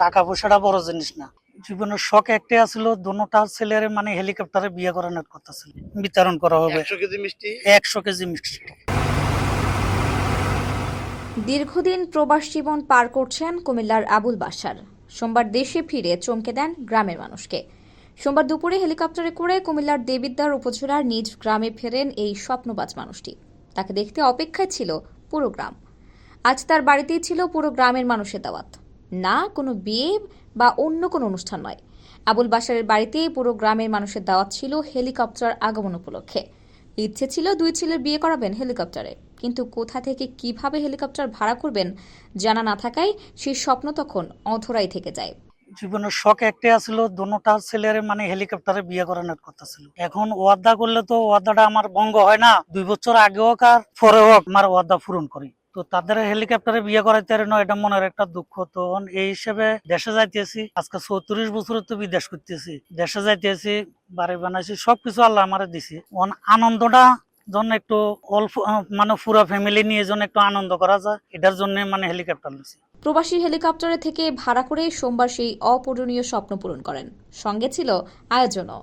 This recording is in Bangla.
টাকা পয়সাটা বড় জিনিস না। জীবনের শখ একটাই আছিল, দুটা ছেলের মানে হেলিকপ্টারে বিয়ে করানোর কথা ছিল। বিতরণ করা হবে 100 কেজি মিষ্টি। 100 কেজি মিষ্টি। দীর্ঘদিন প্রবাস জীবন পার করছেন কুমিল্লার আবুল বাশার। সোমবার দেশে ফিরে চমকে দেন গ্রামের মানুষকে। সোমবার দুপুরে হেলিকপ্টারে করে কুমিল্লার দেবিদ্বার উপজেলার নিজ গ্রামে ফেরেন এই স্বপ্নবাজ মানুষটি। তাকে দেখতে অপেক্ষায় ছিল পুরো গ্রাম। আজ তার বাড়িতেই ছিল পুরো গ্রামের মানুষের দাওয়াত, না কোনো বিয়ে বা অন্য কোনো অনুষ্ঠান নয়। আবুল বাশারের বাড়িতে পুরো গ্রামের মানুষের দাওয়াত ছিল হেলিকপ্টার আগমন উপলক্ষে। ইচ্ছে ছিল দুই ছেলের বিয়ে করাবেন হেলিকপ্টারে, কিন্তু কোথা থেকে কিভাবে হেলিকপ্টার ভাড়া করবেন জানা না থাকায় সেই স্বপ্ন তখন অধরাই থেকে যায়। জীবনের শখ একটাই আছিল, দুটা ছেলের মানে হেলিকপ্টারে বিয়ে করানোর কথা ছিল। এখন ওয়াদা করলে তো ওয়াদাটা আমার ভঙ্গ হয় না। 2 বছর আগেও হোক আর পরেও হোক আমার ওয়াদা পূরণ করি। তো তাদের হেলিকপ্টারে বিয়ে করাইতে পারে না, এটা মনের একটা দুঃখ। তো এই হিসেবে দেশে যাইতেছি। আজকে 34 বছর তো বিদেশ করতেছি, দেশে যাইতেছি, বাড়ি বানাইছি, সবকিছু আল্লাহ আমারে দিছি। আনন্দটা জন্য একটু অল্প মানে পুরো ফ্যামিলি নিয়ে যেন একটু আনন্দ করা যায়, এটার জন্য মানে হেলিকপ্টার নিছি। প্রবাসী হেলিকপ্টারে থেকে ভাড়া করে সোমবার সেই অপূরণীয় স্বপ্ন পূরণ করেন। সঙ্গে ছিল আয়োজনও।